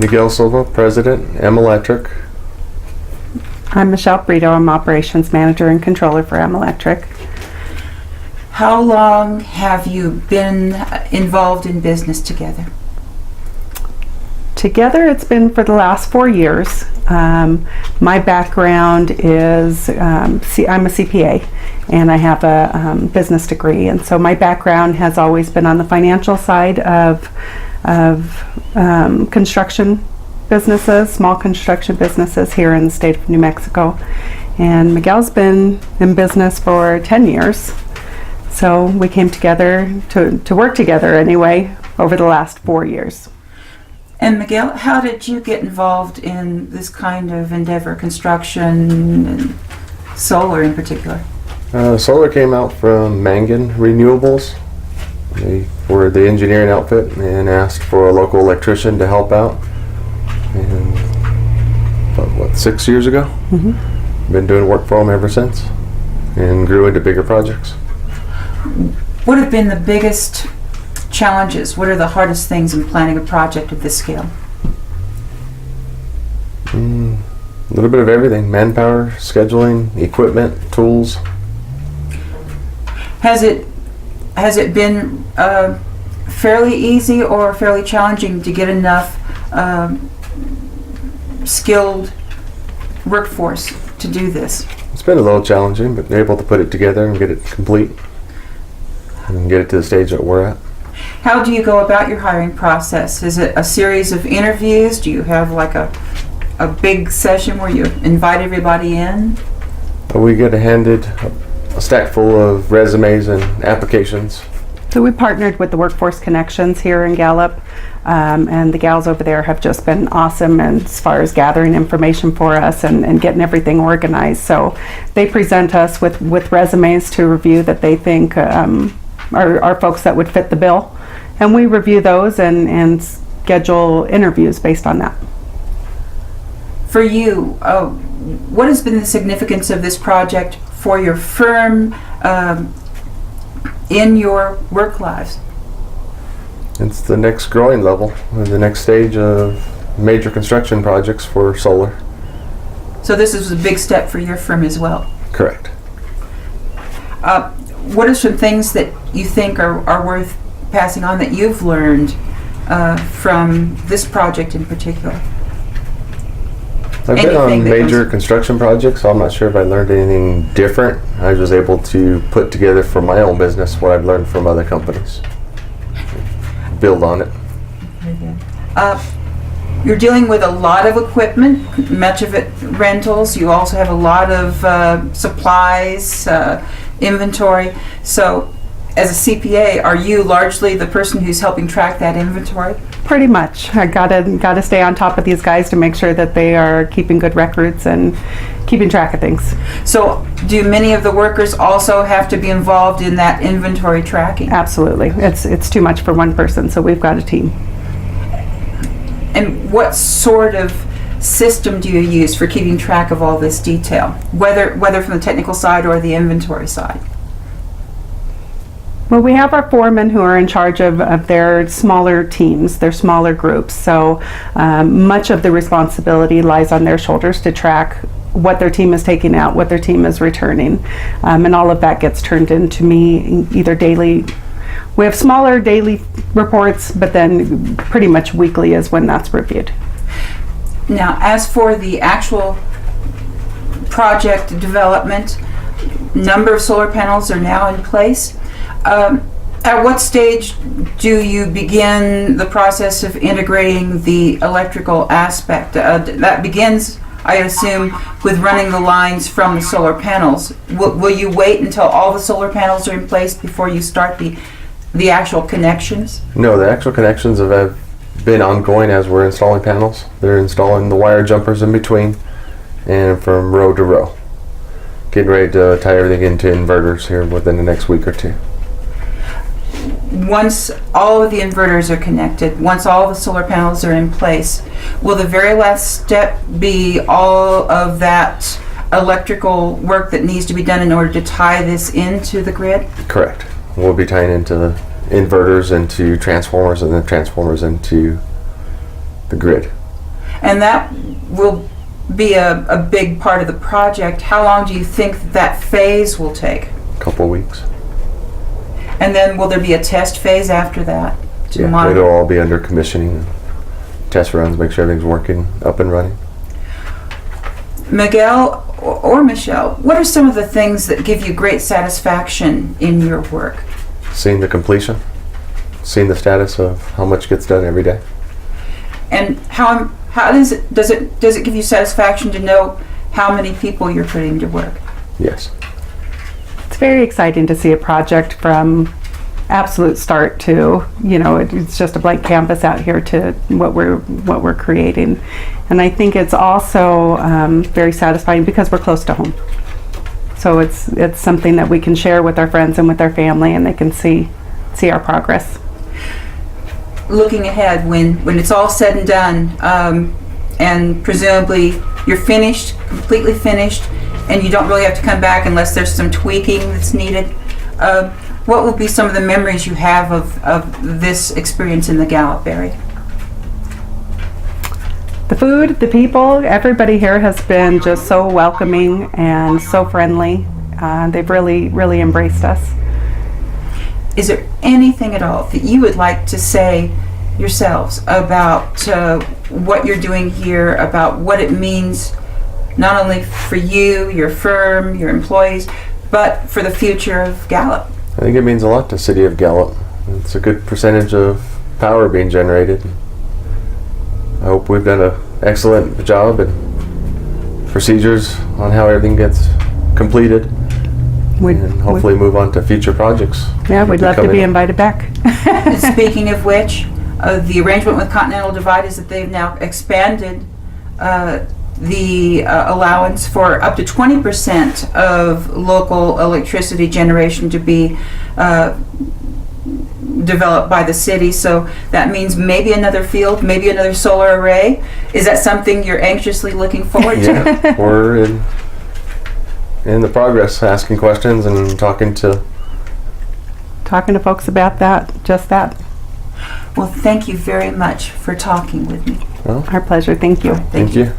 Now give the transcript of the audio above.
Miguel Silva, President, M Electric. I'm Michele Friedo. I'm Operations Manager and Controller for M Electric. How long have you been involved in business together? Together, it's been for the last 4 years. My background is, I'm a CPA, and I have a business degree, and so my background has always been on the financial side of construction businesses, small construction businesses here in the state of New Mexico. And Miguel's been in business for 10 years. So we came together to work together anyway over the last 4 years. And Miguel, how did you get involved in this kind of endeavor, construction and solar in particular? Solar came out from Mangan Renewables. They were the engineering outfit and asked for a local electrician to help out. And about, 6 years ago? Mm-hmm. Been doing work for them ever since and grew into bigger projects. What have been the biggest challenges? What are the hardest things in planning a project of this scale? A little bit of everything. Manpower, scheduling, equipment, tools. Has it been fairly easy or fairly challenging to get enough skilled workforce to do this? It's been a little challenging, but they're able to put it together and get it complete and get it to the stage that we're at. How do you go about your hiring process? Is it a series of interviews? Do you have like a big session where you invite everybody in? We get handed a stack full of resumes and applications. So we partnered with the Workforce Connections here in Gallup, and the gals over there have just been awesome as far as gathering information for us and getting everything organized. So they present us with resumes to review that they think are folks that would fit the bill, and we review those and schedule interviews based on that. For you, what has been the significance of this project for your firm in your work lives? It's the next growing level, the next stage of major construction projects for solar. So this is a big step for your firm as well. Correct. What are some things that you think are worth passing on that you've learned from this project in particular? I've been on major construction projects, so I'm not sure if I learned anything different. I was able to put together for my own business what I've learned from other companies. Build on it. You're dealing with a lot of equipment, much of it rentals. You also have a lot of supplies, inventory. So as a CPA, are you largely the person who's helping track that inventory? Pretty much. I gotta stay on top of these guys to make sure that they are keeping good records and keeping track of things. So do many of the workers also have to be involved in that inventory tracking? Absolutely. It's too much for one person, so we've got a team. And what sort of system do you use for keeping track of all this detail, whether from the technical side or the inventory side? Well, we have our foremen who are in charge of their smaller teams, their smaller groups. So much of the responsibility lies on their shoulders to track what their team is taking out, what their team is returning. And all of that gets turned into me either daily. We have smaller daily reports, but then pretty much weekly is when that's reviewed. Now, as for the actual project development, number of solar panels are now in place. At what stage do you begin the process of integrating the electrical aspect? That begins, I assume, with running the lines from the solar panels. Will you wait until all the solar panels are in place before you start the actual connections? No, the actual connections have been ongoing as we're installing panels. They're installing the wire jumpers in between and from row to row. Getting ready to tie everything into inverters here within the next week or two. Once all of the inverters are connected, once all the solar panels are in place, will the very last step be all of that electrical work that needs to be done in order to tie this into the grid? Correct. We'll be tying into the inverters into transformers and then transformers into the grid. And that will be a big part of the project. How long do you think that phase will take? Couple weeks. And then will there be a test phase after that? To Yeah, monitor? it'll all be under commissioning, test runs, make sure everything's working, up and running. Miguel or Michele, what are some of the things that give you great satisfaction in your work? Seeing the completion, seeing the status of how much gets done every day. And how does it give you satisfaction to know how many people you're putting to work? Yes. It's very exciting to see a project from absolute start to, it's just a blank canvas out here to what we're creating. And I think it's also very satisfying because we're close to home. So it's something that we can share with our friends and with our family, and they can see our progress. Looking ahead, when it's all said and done, and presumably you're finished, completely finished, and you don't really have to come back unless there's some tweaking that's needed, what will be some of the memories you have of this experience in the Gallup area? The food, the people, everybody here has been just so welcoming and so friendly. They've really embraced us. Is there anything at all that you would like to say yourselves about what you're doing here, about what it means not only for you, your firm, your employees, but for the future of Gallup? I think it means a lot to the city of Gallup. It's a good percentage of power being generated. I hope we've done an excellent job and procedures on how everything gets completed, and hopefully move on to future projects. Yeah, we'd love to be in. invited back. And speaking of which, the arrangement with Continental Divide is that they've now expanded the allowance for up to 20% of local electricity generation to be developed by the city. So that means maybe another field, maybe another solar array. Is that something you're anxiously looking forward to? Yeah, we're in the progress, asking questions and talking to folks about that, just that. Well, thank you very much for talking with me. Well, Our pleasure. Thank you. thank you.